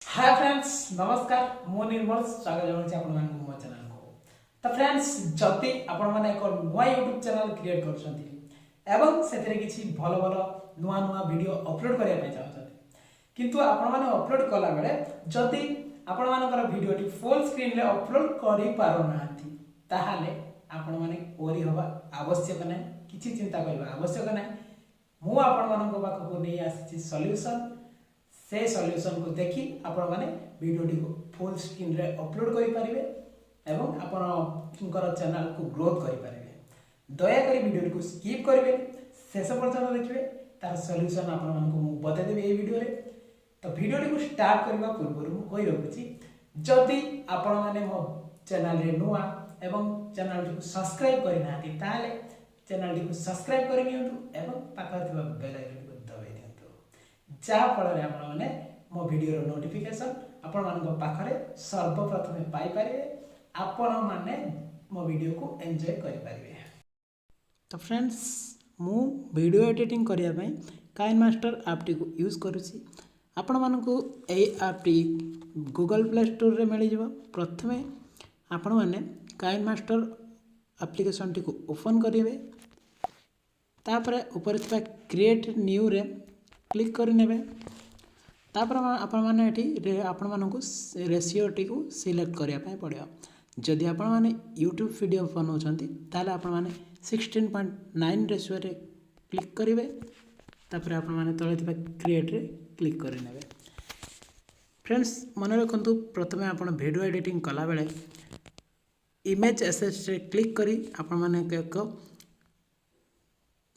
Hi friends नमस्कार मो निर्मल स्वागत जनाऊँ आपण मो चैनल को। तो फ्रेंड्स जदि आपण माने एक नुआ यूट्यूब चैनल क्रिएट करछंती एवं सेतरे किछि भलो भलो नुआ नुआ वीडियो अपलोड करिया पय चाहछंती किंतु आपण माने अपलोड कला बेले जदि आपण मानकर वीडियोटी फुल स्क्रीन रे अपलोड करि पारो नांती ताहाले आपण माने ओरी होबा आवश्यक नै किछि चिंता करबा आवश्यक नै मु आपण मानको पाखको नै आसी सॉल्यूशन से सॉल्यूशन को देखि आपण माने वीडियोटी को फुल स्क्रीन रे अपलोड करि परिबे एवं आपनकर चैनल को ग्रोथ करि परिबे। दया करी वीडियो को स्किप करिवे शेष पर्यंत देखिबे तार सॉल्यूशन आपण मानको मु बता देबे ए वीडियो रे। तो वीडियो को स्टार्ट करबा पूर्व मु कहि रखुची जदि आपण माने मो चैनल रे नुआ एवं चैनल को सब्सक्राइब करि नाथि ताले चैनल को सब्सक्राइब करि नियंतु एवं पाखर थिबा बेल आइकन को दबाइ दियंतु जा फल रे आपण माने मो वीडियो रो नोटिफिकेशन आपण मानको पाखरे सर्वप्रथम पाई पारे आपण माने मो वीडियो को एंजॉय करि पारिबे। तो फ्रेंड्स मु वीडियो एडिटिंग करिया पय काइन मास्टर ऐप टी को यूज करूची। आपण मानको ए ऐप टी गूगल प्ले स्टोर रे मिल जिवो। प्रथमे आपण माने काइन मास्टर एप्लिकेशन टी को ओपन करिवे तापर ऊपर थिबा क्रिएट न्यू रे क्लिक करि नेबे तापर आपण माने एठी आपण मानको रेशियो टी को सिलेक्ट करिया पय पड़ियो। जदि आपण माने यूट्यूब वीडियो बनाउछंती ताले आपण माने 16.9 रेशियो रे क्लिक करिवे तापर आपण माने तळे थिबा क्रिएट रे क्लिक करि नेबे। फ्रेंड्स मन रखंतु प्रथमे आपण वीडियो एडिटिंग कला बेले इमेज एसेट रे क्लिक करी आपण माने एक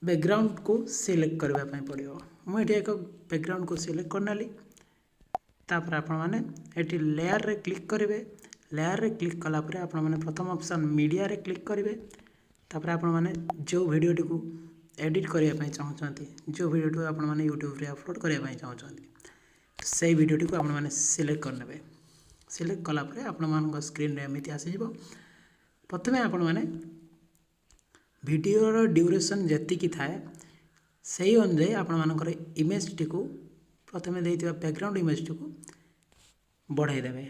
बैकग्राउंड को सिलेक्ट करबा पय पड़ियो। मु एठी एक बैकग्राउंड को सिलेक्ट करनाली तापर आपण माने एठी लेयर रे क्लिक करिवे। लेयर रे क्लिक कला परे आपण माने प्रथम ऑप्शन मीडिया रे क्लिक करिवे तापर आपण माने जो वीडियो टी को एडिट करिया पय चाहछंती जो वीडियो टी आपण माने YouTube रे अपलोड करिया पय चाहछंती सेही वीडियो टी को आपण माने सिलेक्ट करनेबे। सिलेक्ट कला परे आपण मानको स्क्रीन रे एमिति आसी जिवो। प्रथमे आपण माने वीडियो रो ड्यूरेशन जति की थाए सही अनुसार आपण मानकर इमेज टी को प्रथमे देइतिबा बैकग्राउंड इमेज टी को बढ़ाई देबे।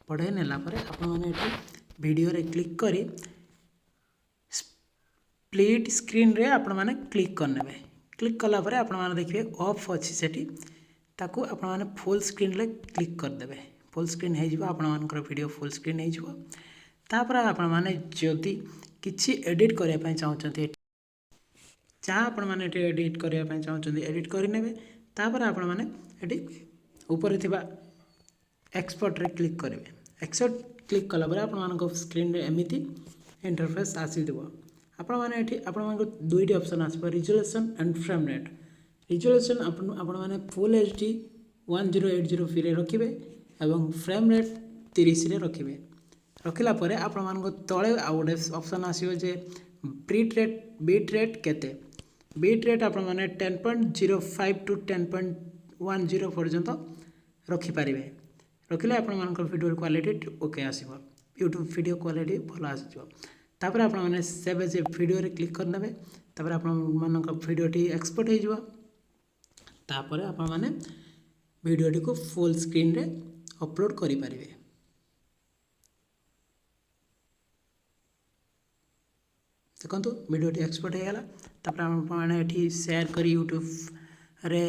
बढ़ाई नेला परे आपण माने एठी वीडियो रे क्लिक करी स्प्लिट स्क्रीन रे आपण माने क्लिक करनेबे। क्लिक कला परे आपण माने देखिबे ऑफ अछि सेठी ताकू आपण माने फुल स्क्रीन रे क्लिक कर देबे। फुल स्क्रीन हे जिवो आपण मानकर वीडियो फुल स्क्रीन हे जिवो। तापर आपण माने जदी किछि एडिट करिया पय चाहछंती जा आपण माने एटी एडिट करिया पय चाहछंती एडिट करि नेबे। तापर आपण माने एटी ऊपर थिबा एक्सपोर्ट रे क्लिक करिवे। एक्सपोर्ट क्लिक कला परे आपण मानकर स्क्रीन रे एमिति इंटरफेस आसी देबो। आपण माने एठी आपण मानको दुईटी ऑप्शन आसबो resolution and frame rate. Resolution आपण माने फुल एचडी 1080p रे रखिबे एवं फ्रेम रेट 30 रे रखिबे। रखिला परे आपण मानको तळे आउट ऑप्शन आसीबो जे बीट रेट केते। बीट रेट आपण माने 10.05 टू 10.10 पर्यंत रखि पारिबे। रखिले आपण मानकर वीडियो क्वालिटी ओके आसीबो। यूट्यूब वीडियो क्वालिटी भलो आसीबो। तापर आपण माने सेव एज वीडियो रे क्लिक करनेबे तापर आपण मानकर वीडियो टी एक्सपोर्ट हे जिवो। तापर आपण माने वीडियो टी को फुल स्क्रीन रे अपलोड करि परिबे। देखंतु वीडियो टी एक्सपोर्ट हे गेला तापर आपण माने एठी शेयर करी यूट्यूब रे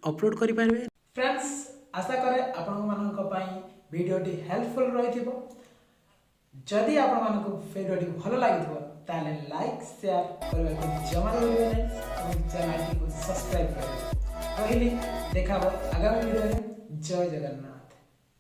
अपलोड करि परिबे। फ्रेंड्स आशा करे आपण मानक पई वीडियो टी हेल्पफुल रहिथिबो। जदि आपण मानको वीडियो टी भलो लागिथिबो ताले लाइक शेयर करबा को जमा करिवे नै और चैनल को सब्सक्राइब करिवे। पहिली देखाबो आगामी वीडियो रे। जय जगन्नाथ।